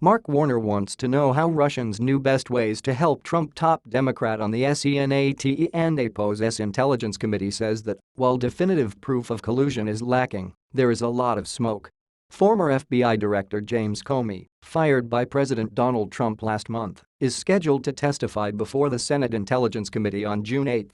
Mark Warner wants to know how Russians knew best ways to help Trump. Top Democrat on the Senate and APO's Intelligence Committee says that while definitive proof of collusion is lacking, there is a lot of smoke. Former FBI Director James Comey, fired by President Donald Trump last month, is scheduled to testify before the Senate Intelligence Committee on June 8.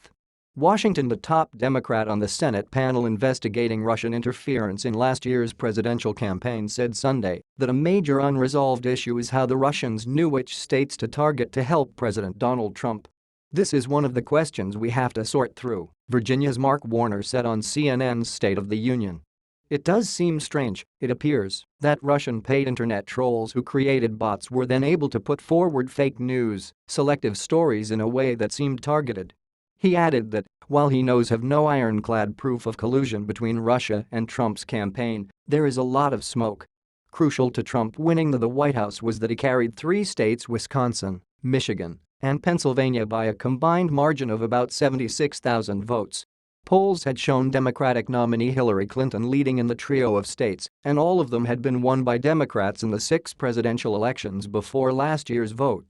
Washington. The top Democrat on the Senate panel investigating Russian interference in last year's presidential campaign said Sunday that a major unresolved issue is how the Russians knew which states to target to help President Donald Trump. "This is one of the questions we have to sort through," Virginia's Mark Warner said on CNN's State of the Union. "It does seem strange, it appears, that Russian paid internet trolls who created bots were then able to put forward fake news, selective stories in a way that seemed targeted." He added that, while he knows of no ironclad proof of collusion between Russia and Trump's campaign, there is a lot of smoke. Crucial to Trump winning the White House was that he carried 3 states, Wisconsin, Michigan, and Pennsylvania, by a combined margin of about 76,000 votes. Polls had shown Democratic nominee Hillary Clinton leading in the trio of states, and all of them had been won by Democrats in the 6 presidential elections before last year's vote.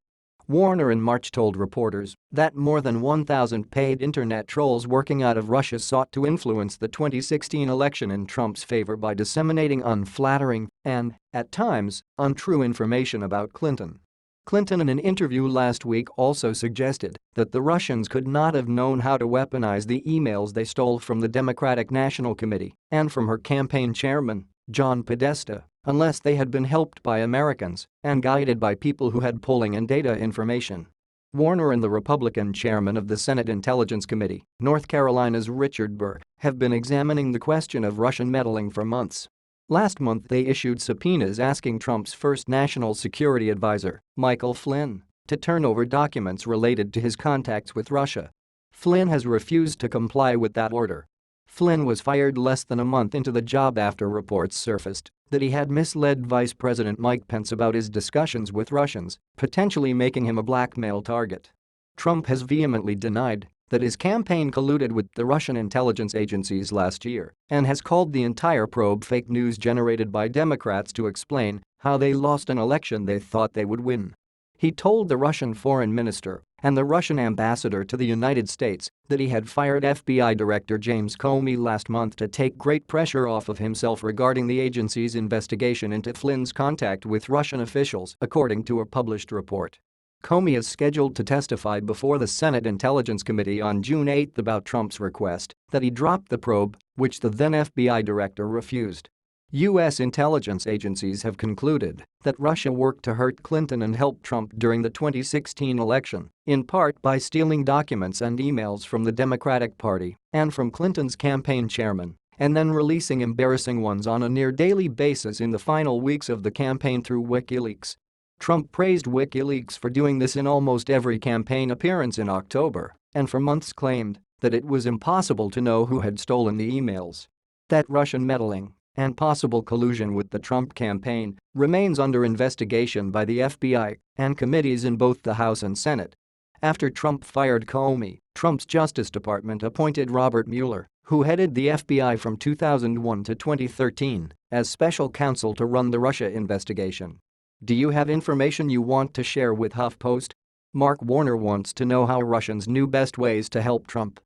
Warner in March told reporters that more than 1,000 paid internet trolls working out of Russia sought to influence the 2016 election in Trump's favor by disseminating unflattering and, at times, untrue information about Clinton. Clinton, in an interview last week, also suggested that the Russians could not have known how to weaponize the emails they stole from the Democratic National Committee and from her campaign chairman, John Podesta, unless they had been helped by Americans and guided by people who had polling and data information. Warner and the Republican chairman of the Senate Intelligence Committee, North Carolina's Richard Burr, have been examining the question of Russian meddling for months. Last month they issued subpoenas asking Trump's first national security advisor, Michael Flynn, to turn over documents related to his contacts with Russia. Flynn has refused to comply with that order. Flynn was fired less than a month into the job after reports surfaced that he had misled Vice President Mike Pence about his discussions with Russians, potentially making him a blackmail target. Trump has vehemently denied that his campaign colluded with the Russian intelligence agencies last year and has called the entire probe fake news generated by Democrats to explain how they lost an election they thought they would win. He told the Russian foreign minister and the Russian ambassador to the United States that he had fired FBI Director James Comey last month to take great pressure off of himself regarding the agency's investigation into Flynn's contact with Russian officials, according to a published report. Comey is scheduled to testify before the Senate Intelligence Committee on June 8 about Trump's request that he drop the probe, which the then FBI director refused. U.S. intelligence agencies have concluded that Russia worked to hurt Clinton and help Trump during the 2016 election, in part by stealing documents and emails from the Democratic Party and from Clinton's campaign chairman, and then releasing embarrassing ones on a near-daily basis in the final weeks of the campaign through WikiLeaks. Trump praised WikiLeaks for doing this in almost every campaign appearance in October, and for months claimed that it was impossible to know who had stolen the emails. That Russian meddling and possible collusion with the Trump campaign remains under investigation by the FBI and committees in both the House and Senate. After Trump fired Comey, Trump's Justice Department appointed Robert Mueller, who headed the FBI from 2001 to 2013, as special counsel to run the Russia investigation. Do you have information you want to share with HuffPost? Mark Warner wants to know how Russians knew best ways to help Trump.